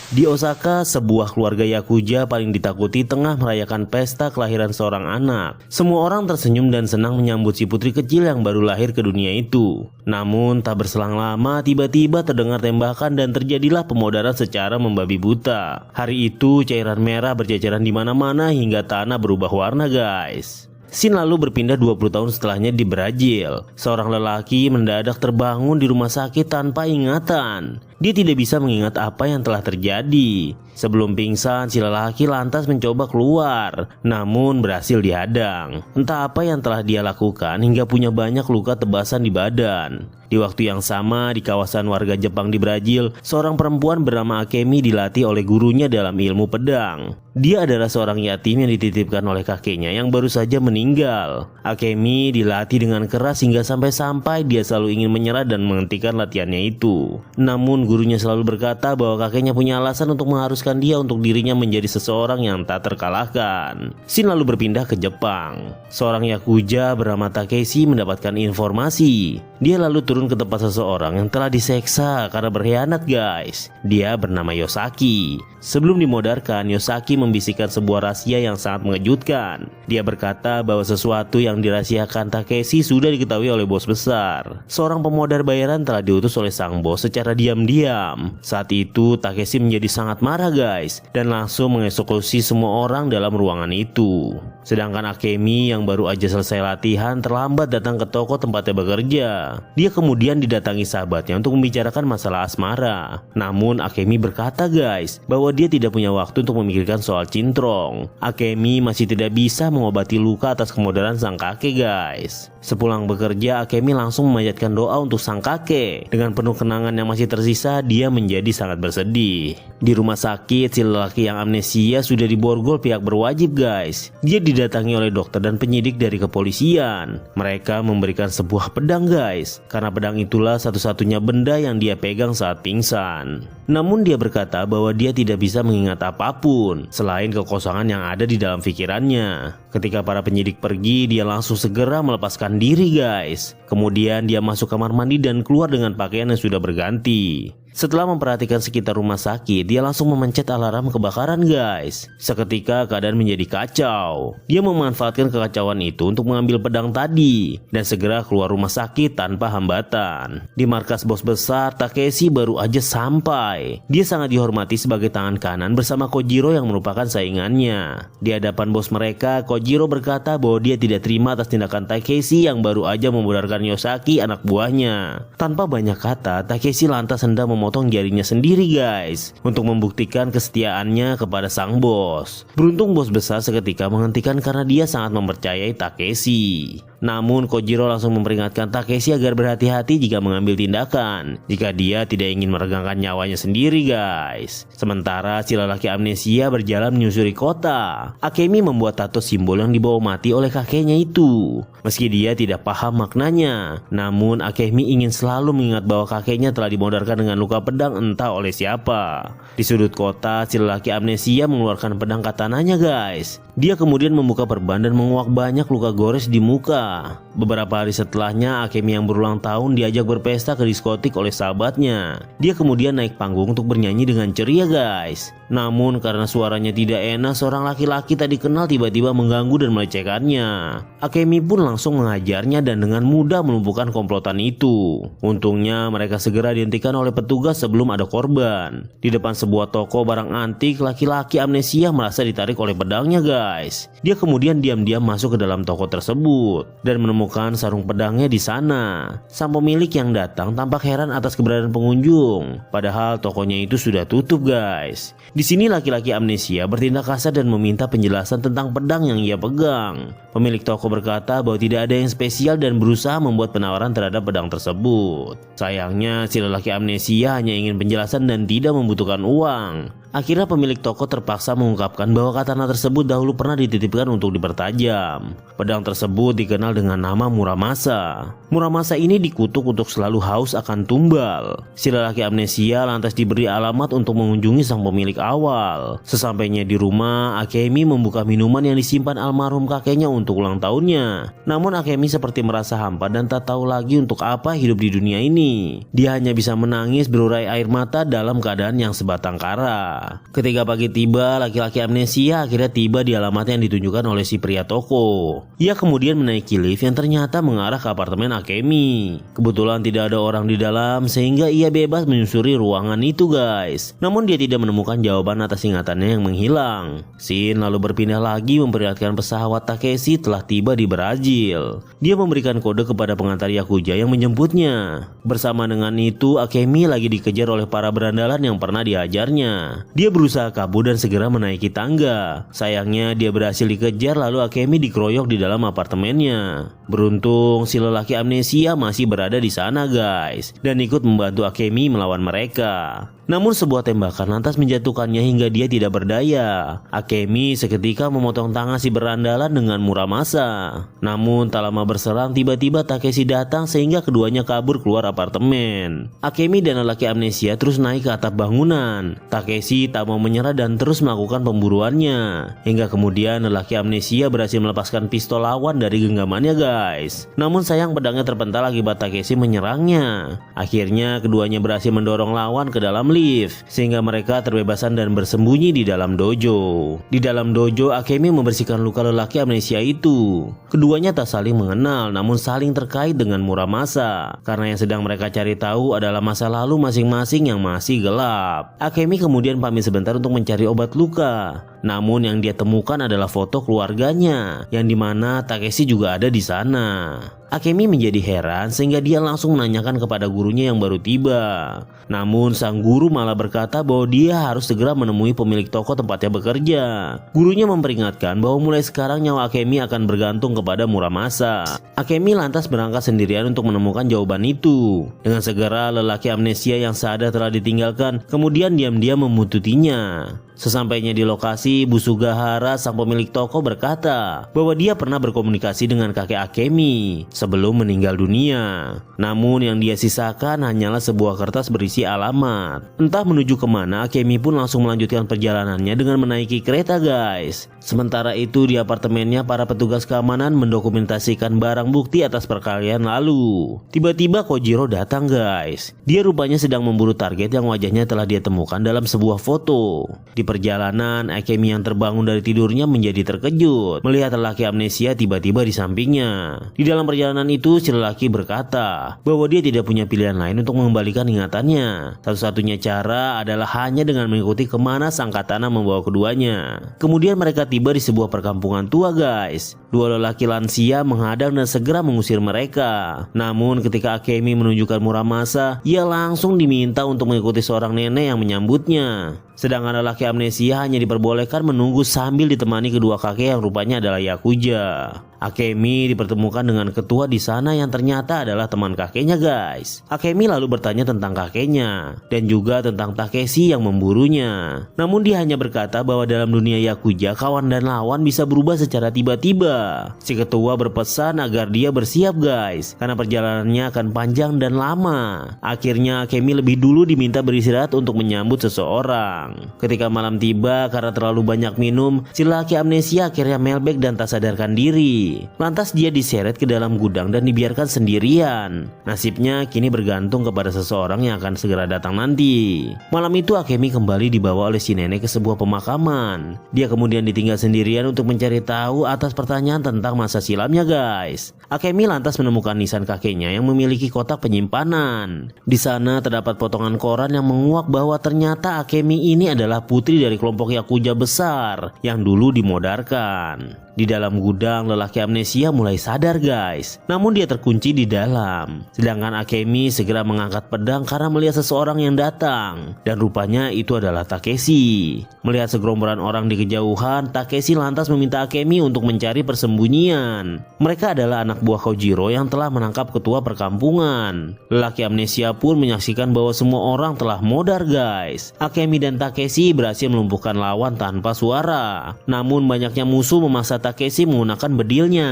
Di Osaka, sebuah keluarga Yakuza paling ditakuti tengah merayakan pesta kelahiran seorang anak. Semua orang tersenyum dan senang menyambut si putri kecil yang baru lahir ke dunia itu. Namun tak berselang lama, tiba-tiba terdengar tembakan dan terjadilah pemodaran secara membabi buta. Hari itu cairan merah berceceran di mana-mana hingga tanah berubah warna, guys. Scene lalu berpindah 20 tahun setelahnya di Brazil. Seorang lelaki mendadak terbangun di rumah sakit tanpa ingatan. Dia tidak bisa mengingat apa yang telah terjadi. Sebelum pingsan, si lelaki lantas mencoba keluar, namun berhasil dihadang. Entah apa yang telah dia lakukan hingga punya banyak luka tebasan di badan. Di waktu yang sama, di kawasan warga Jepang di Brazil, seorang perempuan bernama Akemi dilatih oleh gurunya dalam ilmu pedang. Dia adalah seorang yatim yang dititipkan oleh kakeknya yang baru saja meninggal. Akemi dilatih dengan keras hingga sampai-sampai dia selalu ingin menyerah dan menghentikan latihannya itu. Namun gurunya selalu berkata bahwa kakeknya punya alasan untuk mengharuskan dia untuk dirinya menjadi seseorang yang tak terkalahkan. Scene lalu berpindah ke Jepang. Seorang Yakuza bernama Takeshi mendapatkan informasi. Dia lalu turun ke tempat seseorang yang telah diseksa karena berkhianat, guys. Dia bernama Yosaki. Sebelum dimodarkan, Yosaki membisikkan sebuah rahasia yang sangat mengejutkan. Dia berkata bahwa sesuatu yang dirahasiakan Takeshi sudah diketahui oleh bos besar. Seorang pemodar bayaran telah diutus oleh sang bos secara diam-diam. Saat itu Takeshi menjadi sangat marah, guys, dan langsung mengeksekusi semua orang dalam ruangan itu. Sedangkan Akemi yang baru aja selesai latihan terlambat datang ke toko tempatnya bekerja. Dia kemudian didatangi sahabatnya untuk membicarakan masalah asmara. Namun Akemi berkata, guys, bahwa dia tidak punya waktu untuk memikirkan soal cintrong. Akemi masih tidak bisa mengobati luka atas kemodaran sang kakek, guys. Sepulang bekerja, Akemi langsung memanjatkan doa untuk sang kakek. Dengan penuh kenangan yang masih tersisa, dia menjadi sangat bersedih. Di rumah sakit, si lelaki yang amnesia sudah diborgol pihak berwajib, guys. Dia didatangi oleh dokter dan penyidik dari kepolisian. Mereka memberikan sebuah pedang, guys, karena pedang itulah satu-satunya benda yang dia pegang saat pingsan. Namun dia berkata bahwa dia tidak bisa mengingat apapun selain kekosongan yang ada di dalam pikirannya. Ketika para penyidik pergi, dia langsung segera melepaskan diri, guys. Kemudian dia masuk kamar mandi dan keluar dengan pakaian yang sudah berganti. Setelah memperhatikan sekitar rumah sakit, dia langsung memencet alarm kebakaran, guys. Seketika keadaan menjadi kacau. Dia memanfaatkan kekacauan itu untuk mengambil pedang tadi dan segera keluar rumah sakit tanpa hambatan. Di markas bos besar, Takeshi baru aja sampai. Dia sangat dihormati sebagai tangan kanan bersama Kojiro yang merupakan saingannya. Di hadapan bos mereka, Kojiro berkata bahwa dia tidak terima atas tindakan Takeshi yang baru aja memudarkan Yosaki, anak buahnya. Tanpa banyak kata, Takeshi lantas hendak memotong jarinya sendiri, guys, untuk membuktikan kesetiaannya kepada sang bos. Beruntung bos besar seketika menghentikan karena dia sangat mempercayai Takeshi. Namun Kojiro langsung memperingatkan Takeshi agar berhati-hati jika mengambil tindakan jika dia tidak ingin meregangkan nyawanya sendiri, guys. Sementara si lelaki amnesia berjalan menyusuri kota. Akemi membuat tato simbol yang dibawa mati oleh kakeknya itu. Meski dia tidak paham maknanya, namun Akemi ingin selalu mengingat bahwa kakeknya telah dimodarkan dengan luka pedang entah oleh siapa. Di sudut kota, si lelaki amnesia mengeluarkan pedang katananya, guys. Dia kemudian membuka perban dan menguak banyak luka gores di muka. Beberapa hari setelahnya, Akemi yang berulang tahun diajak berpesta ke diskotik oleh sahabatnya. Dia kemudian naik panggung untuk bernyanyi dengan ceria, guys. Namun karena suaranya tidak enak, seorang laki-laki tak dikenal tiba-tiba mengganggu dan melecehkannya. Akemi pun langsung mengajarnya dan dengan mudah melumpuhkan komplotan itu. Untungnya mereka segera dihentikan oleh petugas sebelum ada korban. Di depan sebuah toko barang antik, laki-laki amnesia merasa ditarik oleh pedangnya, guys. Dia kemudian diam-diam masuk ke dalam toko tersebut dan menemukan sarung pedangnya di sana. Sang pemilik yang datang tampak heran atas keberadaan pengunjung, padahal tokonya itu sudah tutup, guys. Di sini laki-laki amnesia bertindak kasar dan meminta penjelasan tentang pedang yang ia pegang. Pemilik toko berkata bahwa tidak ada yang spesial dan berusaha membuat penawaran terhadap pedang tersebut. Sayangnya si lelaki amnesia hanya ingin penjelasan dan tidak membutuhkan uang. Akhirnya pemilik toko terpaksa mengungkapkan bahwa katana tersebut dahulu pernah dititipkan untuk dipertajam. Pedang tersebut dikenal dengan nama Muramasa. Muramasa ini dikutuk untuk selalu haus akan tumbal. Si lelaki amnesia lantas diberi alamat untuk mengunjungi sang pemilik awal. Sesampainya di rumah, Akemi membuka minuman yang disimpan almarhum kakeknya untuk ulang tahunnya. Namun Akemi seperti merasa hampa dan tak tahu lagi untuk apa hidup di dunia ini. Dia hanya bisa menangis berurai air mata dalam keadaan yang sebatang kara. Ketika pagi tiba, laki-laki amnesia akhirnya tiba di alamat yang ditunjukkan oleh si pria toko. Ia kemudian menaiki lift yang ternyata mengarah ke apartemen Akemi. Kebetulan tidak ada orang di dalam sehingga ia bebas menyusuri ruangan itu guys. Namun dia tidak menemukan jawaban atas ingatannya yang menghilang. Shin lalu berpindah lagi memperlihatkan pesawat Takeshi telah tiba di Brazil. Dia memberikan kode kepada pengantar Yakuza yang menjemputnya. Bersama dengan itu Akemi lagi dikejar oleh para berandalan yang pernah diajarnya. Dia berusaha kabur dan segera menaiki tangga. Sayangnya dia berhasil dikejar lalu Akemi dikeroyok di dalam apartemennya. Beruntung si lelaki amnesia masih berada di sana guys dan ikut membantu Akemi melawan mereka. Namun sebuah tembakan lantas menjatuhkannya hingga dia tidak berdaya. Akemi seketika memotong tangan si berandalan dengan Muramasa. Namun tak lama berserang tiba-tiba Takeshi datang sehingga keduanya kabur keluar apartemen. Akemi dan lelaki amnesia terus naik ke atap bangunan. Takeshi tak mau menyerah dan terus melakukan pemburuannya. Hingga kemudian lelaki amnesia berhasil melepaskan pistol lawan dari genggamannya guys. Namun sayang pedangnya terpental akibat Takeshi menyerangnya. Akhirnya keduanya berhasil mendorong lawan ke dalam lift sehingga mereka terbebasan dan bersembunyi di dalam dojo. Di dalam dojo Akemi membersihkan luka lelaki amnesia itu. Keduanya tak saling mengenal namun saling terkait dengan Muramasa karena yang sedang mereka cari tahu adalah masa lalu masing-masing yang masih gelap. Akemi kemudian pamit sebentar untuk mencari obat luka. Namun yang dia temukan adalah foto keluarganya yang dimana Takeshi juga ada di sana. Akemi menjadi heran sehingga dia langsung menanyakan kepada gurunya yang baru tiba. Namun sang guru malah berkata bahwa dia harus segera menemui pemilik toko tempatnya bekerja. Gurunya memperingatkan bahwa mulai sekarang nyawa Akemi akan bergantung kepada Muramasa. Akemi lantas berangkat sendirian untuk menemukan jawaban itu. Dengan segera lelaki amnesia yang sadar telah ditinggalkan kemudian diam-diam memuntutinya. Sesampainya di lokasi, Busugahara sang pemilik toko berkata bahwa dia pernah berkomunikasi dengan kakek Akemi sebelum meninggal dunia. Namun yang dia sisakan hanyalah sebuah kertas berisi alamat. Entah menuju kemana, Akemi pun langsung melanjutkan perjalanannya dengan menaiki kereta guys. Sementara itu di apartemennya para petugas keamanan mendokumentasikan barang bukti atas perkelahian lalu. Tiba-tiba Kojiro datang guys. Dia rupanya sedang memburu target yang wajahnya telah dia temukan dalam sebuah foto. Di perjalanan, Akemi yang terbangun dari tidurnya menjadi terkejut melihat lelaki amnesia tiba-tiba di sampingnya. Di dalam perjalanan itu, si lelaki berkata bahwa dia tidak punya pilihan lain untuk mengembalikan ingatannya. Satu-satunya cara adalah hanya dengan mengikuti kemana sang katana membawa keduanya. Kemudian mereka tiba di sebuah perkampungan tua guys. Dua lelaki lansia menghadang dan segera mengusir mereka. Namun ketika Akemi menunjukkan Muramasa, ia langsung diminta untuk mengikuti seorang nenek yang menyambutnya. Sedangkan lelaki amnesia hanya diperbolehkan menunggu sambil ditemani kedua kakek yang rupanya adalah Yakuza. Akemi dipertemukan dengan ketua di sana yang ternyata adalah teman kakeknya guys. Akemi lalu bertanya tentang kakeknya dan juga tentang Takeshi yang memburunya. Namun dia hanya berkata bahwa dalam dunia Yakuza kawan dan lawan bisa berubah secara tiba-tiba. Si ketua berpesan agar dia bersiap guys karena perjalanannya akan panjang dan lama. Akhirnya Akemi lebih dulu diminta beristirahat untuk menyambut seseorang. Ketika malam tiba karena terlalu banyak minum, si lelaki amnesia akhirnya melbek dan tak sadarkan diri. Lantas dia diseret ke dalam gudang dan dibiarkan sendirian. Nasibnya kini bergantung kepada seseorang yang akan segera datang nanti. Malam itu Akemi kembali dibawa oleh si nenek ke sebuah pemakaman. Dia kemudian ditinggal sendirian untuk mencari tahu atas pertanyaan tentang masa silamnya guys. Akemi lantas menemukan nisan kakeknya yang memiliki kotak penyimpanan. Di sana terdapat potongan koran yang menguak bahwa ternyata Akemi ini adalah putri dari kelompok Yakuza besar yang dulu dimodarkan. Di dalam gudang, lelaki amnesia mulai sadar guys. Namun dia terkunci di dalam. Sedangkan Akemi segera mengangkat pedang karena melihat seseorang yang datang. Dan rupanya itu adalah Takeshi. Melihat segerombolan orang di kejauhan, Takeshi lantas meminta Akemi untuk mencari persembunyian. Mereka adalah anak buah Kojiro yang telah menangkap ketua perkampungan. Lelaki amnesia pun menyaksikan bahwa semua orang telah modar guys. Akemi dan Takeshi berhasil melumpuhkan lawan tanpa suara. Namun banyaknya musuh memaksa Takeshi menggunakan bedilnya.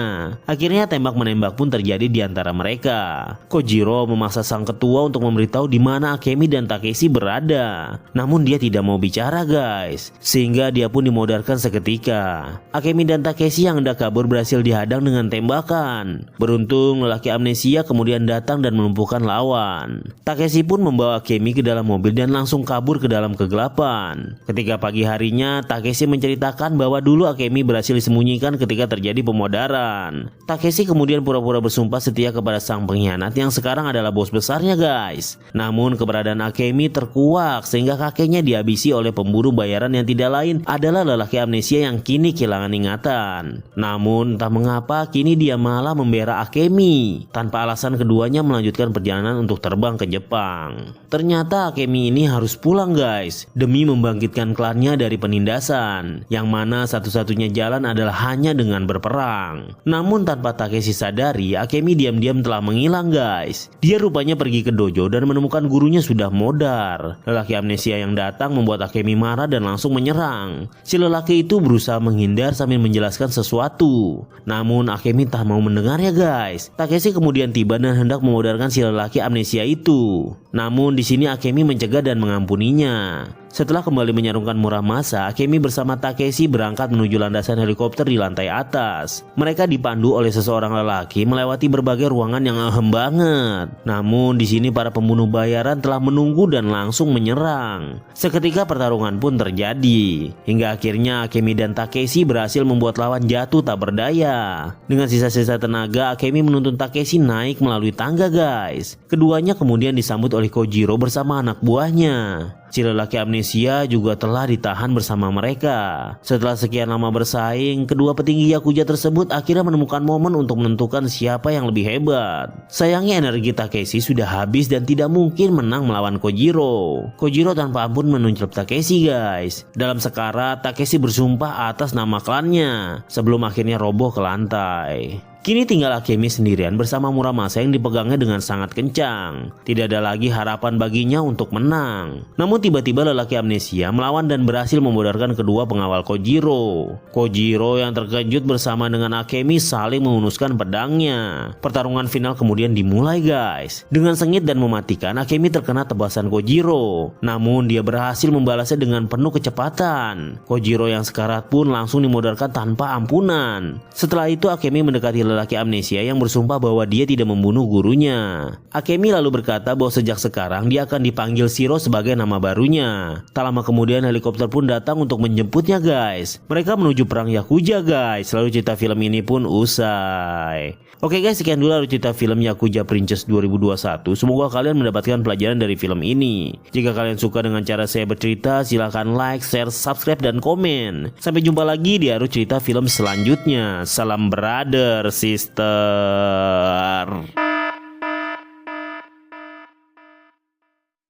Akhirnya tembak-menembak pun terjadi di antara mereka. Kojiro memaksa sang ketua untuk memberitahu di mana Akemi dan Takeshi berada. Namun dia tidak mau bicara guys, sehingga dia pun dimodarkan seketika. Akemi dan Takeshi yang hendak kabur berhasil dihadang dengan tembakan. Beruntung lelaki amnesia kemudian datang dan melumpuhkan lawan. Takeshi pun membawa Akemi ke dalam mobil dan langsung kabur ke dalam kegelapan. Ketika pagi harinya, Takeshi menceritakan bahwa dulu Akemi berhasil disembunyikan ketika terjadi pemodaran. Takeshi kemudian pura-pura bersumpah setia kepada sang pengkhianat yang sekarang adalah bos besarnya guys. Namun keberadaan Akemi terkuak sehingga kakeknya dihabisi oleh pemburu bayaran yang tidak lain adalah lelaki amnesia yang kini kehilangan ingatan. Namun entah mengapa kini dia malah membela Akemi. Tanpa alasan keduanya melanjutkan perjalanan untuk terbang ke Jepang. Ternyata Akemi ini harus pulang guys demi membangkitkan klannya dari penindasan, yang mana satu-satunya jalan adalah hanya dengan berperang. Namun tanpa Takeshi sadari, Akemi diam-diam telah menghilang guys. Dia rupanya pergi ke dojo dan menemukan gurunya sudah modar. Lelaki amnesia yang datang membuat Akemi marah dan langsung menyerang. Si lelaki itu berusaha menghindar sambil menjelaskan sesuatu. Namun Akemi tak mau mendengarnya guys. Takeshi kemudian tiba dan hendak memodarkan si lelaki amnesia itu. Namun di sini Akemi mencegah dan mengampuninya. Setelah kembali menyarungkan Muramasa, Akemi bersama Takeshi berangkat menuju landasan helikopter di lantai atas. Mereka dipandu oleh seseorang lelaki melewati berbagai ruangan yang ahem banget. Namun di sini para pembunuh bayaran telah menunggu dan langsung menyerang. Seketika pertarungan pun terjadi. Hingga akhirnya Akemi dan Takeshi berhasil membuat lawan jatuh tak berdaya. Dengan sisa-sisa tenaga, Akemi menuntun Takeshi naik melalui tangga guys. Keduanya kemudian disambut oleh Kojiro bersama anak buahnya. Si lelaki amnesia juga telah ditahan bersama mereka. Setelah sekian lama bersaing, kedua petinggi Yakuza tersebut akhirnya menemukan momen untuk menentukan siapa yang lebih hebat. Sayangnya energi Takeshi sudah habis dan tidak mungkin menang melawan Kojiro. Kojiro tanpa ampun menunjuk Takeshi guys. Dalam sekarat, Takeshi bersumpah atas nama klannya sebelum akhirnya roboh ke lantai. Kini tinggal Akemi sendirian bersama Muramasa yang dipegangnya dengan sangat kencang. Tidak ada lagi harapan baginya untuk menang. Namun tiba-tiba lelaki amnesia melawan dan berhasil memodarkan kedua pengawal Kojiro. Kojiro yang terkejut bersama dengan Akemi saling menghunuskan pedangnya. Pertarungan final kemudian dimulai guys. Dengan sengit dan mematikan, Akemi terkena tebasan Kojiro. Namun dia berhasil membalasnya dengan penuh kecepatan. Kojiro yang sekarat pun langsung dimodarkan tanpa ampunan. Setelah itu Akemi mendekati lelaki amnesia yang bersumpah bahwa dia tidak membunuh gurunya. Akemi lalu berkata bahwa sejak sekarang dia akan dipanggil Shiro sebagai nama barunya. Tak lama kemudian helikopter pun datang untuk menjemputnya guys. Mereka menuju perang Yakuza guys. Lalu cerita film ini pun usai. Oke guys, sekian dulu cerita film Yakuza Princess 2021. Semoga kalian mendapatkan pelajaran dari film ini. Jika kalian suka dengan cara saya bercerita, silahkan like, share, subscribe, dan komen. Sampai jumpa lagi di cerita film selanjutnya. Salam brother, sister.